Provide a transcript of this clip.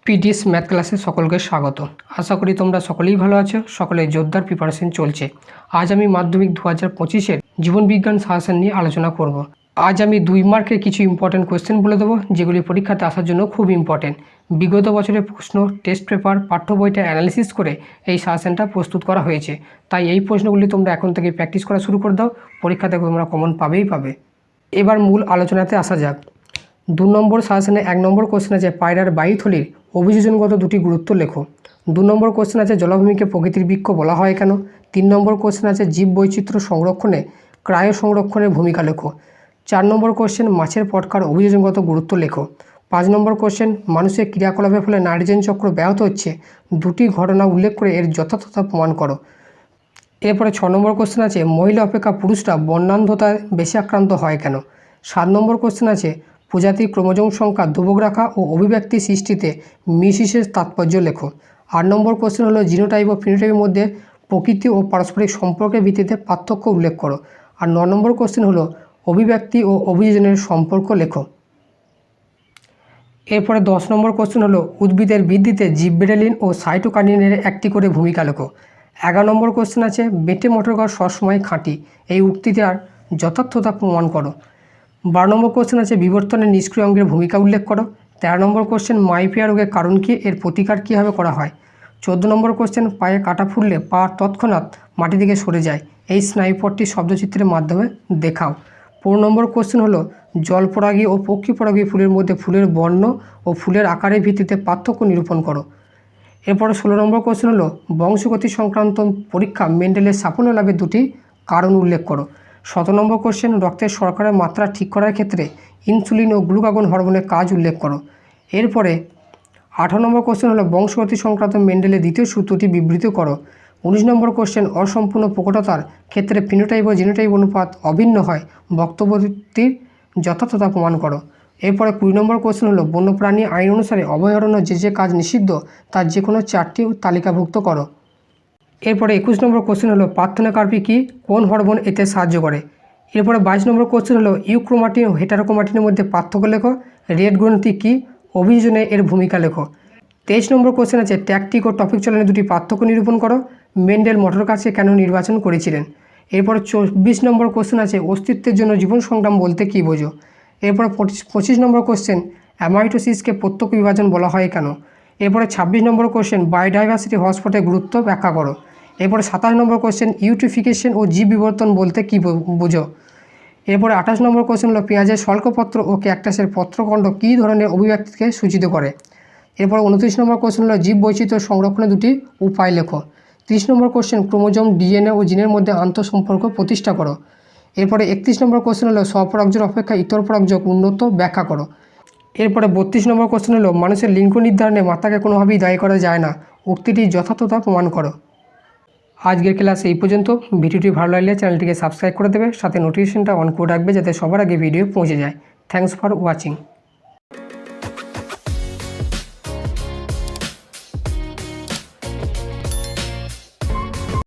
PDS math ক্লাসে সকলকে স্বাগত। আশা করি তোমরা সকলেই ভালো আছো। সকলের জোরদার প্রিপারেশন চলছে। আজ আমি মাধ্যমিক 2025-এর জীবনবিজ্ঞান সাজেশন নিয়ে আলোচনা করব। আজ আমি 2 মার্কের কিছু ইম্পর্টেন্ট কোয়েশ্চেন বলে দেবো, যেগুলি পরীক্ষাতে আসার জন্য খুব ইম্পর্টেন্ট। বিগত বছরের প্রশ্ন, টেস্ট পেপার, পাঠ্য বইটা অ্যানালিসিস করে এই সাজেশনটা প্রস্তুত করা হয়েছে। তাই এই প্রশ্নগুলি তোমরা এখন থেকে প্র্যাকটিস করা শুরু করে দাও, পরীক্ষাতে তোমরা কমন পাবেই পাবে। এবার মূল আলোচনাতে আসা যাক। 2 নম্বর সাজেশনে 1 নম্বর কোশ্চেন আছে পায়রার বায়ুথলির অভিযোজনগত দুটি গুরুত্ব লেখো। 2 নম্বর কোশ্চেন আছে জলাভূমিকে প্রকৃতির বৃক্ষ বলা হয় কেন। 3 নম্বর কোশ্চেন আছে জীব বৈচিত্র্য সংরক্ষণে ক্রায় সংরক্ষণের ভূমিকা লেখো। 4 নম্বর কোশ্চেন মাছের পটকার অভিযোজনগত গুরুত্ব লেখো। 5 নম্বর কোশ্চেন মানুষের ক্রিয়াকলাপের ফলে নাইট্রোজেন চক্র ব্যাহত হচ্ছে, দুটি ঘটনা উল্লেখ করে এর যথার্থতা প্রমাণ করো। এরপরে 6 নম্বর কোশ্চেন আছে মহিলা অপেক্ষা পুরুষরা বর্ণান্ধতায় বেশি আক্রান্ত হয় কেন। 7 নম্বর কোশ্চেন আছে প্রজাতির ক্রোমোজোম সংখ্যা ধ্রুবক রাখা ও অভিব্যক্তি সৃষ্টিতে মিসিসের তাৎপর্য লেখো। 8 নম্বর কোশ্চেন হলো জিনোটাইপ ও ফিনোটাইপের মধ্যে প্রকৃতি ও পারস্পরিক সম্পর্কের ভিত্তিতে পার্থক্য উল্লেখ করো। আর 9 নম্বর কোশ্চেন হলো অভিব্যক্তি ও অভিযোজনের সম্পর্ক লেখো। এরপরে 10 নম্বর কোশ্চেন হলো উদ্ভিদের বৃদ্ধিতে জিবরেলিন ও সাইটোকাইনিনের একটি করে ভূমিকা লেখো। 11 নম্বর কোশ্চেন আছে বেটে মোটর গাছ সবসময় খাঁটি, এই উক্তিটার যথার্থতা প্রমাণ করো। 12 নম্বর কোশ্চেন আছে বিবর্তনের নিষ্ক্রিয় অঙ্গের ভূমিকা উল্লেখ করো। 13 নম্বর কোশ্চেন মাইপিয়া রোগের কারণ কী, এর প্রতিকার কীভাবে করা হয়। 14 নম্বর কোশ্চেন পায়ে কাটা ফুললে পা তৎক্ষণাৎ মাটি থেকে সরে যায়, এই স্নায়ুপথটি শব্দচিত্রের মাধ্যমে দেখাও। 15 নম্বর কোশ্চেন হলো জলপরাগী ও পক্ষীপরাগী ফুলের মধ্যে ফুলের বর্ণ ও ফুলের আকারের ভিত্তিতে পার্থক্য নিরূপণ করো। এরপরে 16 নম্বর কোশ্চেন হলো বংশগতি সংক্রান্ত পরীক্ষা মেন্ডেলের সাফল্য লাভের দুটি কারণ উল্লেখ করো। 17 নম্বর কোশ্চেন রক্তের শর্করার মাত্রা ঠিক করার ক্ষেত্রে ইনসুলিন ও গ্লুকাগন হরমোনের কাজ উল্লেখ করো। এরপরে 18 নম্বর কোশ্চেন হলো বংশগতি সংক্রান্ত মেন্ডেলের দ্বিতীয় সূত্রটি বিবৃত করো। 19 নম্বর কোশ্চেন অসম্পূর্ণ প্রকটতার ক্ষেত্রে ফিনোটাইপ ও জিনোটাইপ অনুপাত অভিন্ন হয়, বক্তব্যটির যথার্থতা প্রমাণ করো। এরপরে 20 নম্বর কোশ্চেন হলো বন্যপ্রাণী আইন অনুসারে অভয়ারণ্য যে কাজ নিষিদ্ধ তার যে কোনো 4টি তালিকাভুক্ত করো। এরপরে 21 নম্বর কোশ্চেন হলো পার্থেনোকার্পি কি, কোন হরমোন এতে সাহায্য করে। এরপরে 22 নম্বর কোশ্চেন হলো ইউক্রোমাটিন ও হেটারোক্রোমাটিনের মধ্যে পার্থক্য লেখো। রেড গ্রন্থি কি, অভিযোজনে এর ভূমিকা লেখো। 23 নম্বর কোশ্চেন আছে ট্যাকটিক ও টপিক চলনের দুটি পার্থক্য নিরূপণ করো। মেন্ডেল মোটর গাছকে কেন নির্বাচন করেছিলেন। এরপর 24 নম্বর কোশ্চেন আছে অস্তিত্বের জন্য জীবন সংগ্রাম বলতে কী বোঝো। এরপর 25 নম্বর কোশ্চেন অ্যামাইটোসিসকে প্রত্যক্ষ বিভাজন বলা হয় কেন। এরপরে 26 নম্বর কোশ্চেন বায়োডাইভার্সিটি হটস্পটের গুরুত্ব ব্যাখ্যা করো। এরপরে 27 নম্বর কোশ্চেন ইউট্রিফিকেশন ও জীব বিবর্তন বলতে কী বোঝো। এরপরে 28 নম্বর কোশ্চেন হলো পেঁয়াজের শল্কপত্র ও ক্যাকটাসের পত্রখণ্ড কী ধরনের অভিব্যক্তিকে সূচিত করে। এরপর 29 নম্বর কোশ্চেন হলো জীব বৈচিত্র্য সংরক্ষণের দুটি উপায় লেখো। 30 নম্বর কোশ্চেন ক্রোমোজোম ডিএনএ ও জিনের মধ্যে আন্তঃসম্পর্ক প্রতিষ্ঠা করো। এরপরে 31 নম্বর কোশ্চেন হলো স্বপরাগযোগ অপেক্ষা ইতর পরাগযোগ উন্নত ব্যাখ্যা করো। এরপরে 32 নম্বর কোশ্চেন হলো মানুষের লিঙ্গ নির্ধারণে মাতাকে কোনোভাবেই দায়ী করা যায় না, উক্তিটির যথার্থতা প্রমাণ করো। আজকের ক্লাস এই পর্যন্ত। ভিডিওটি ভালো লাগলে চ্যানেলটিকে সাবস্ক্রাইব করে দেবে, সাথে নোটিফিকেশনটা অন করে রাখবে যাতে সবার আগে ভিডিও পৌঁছে যায়। Thanks for watching.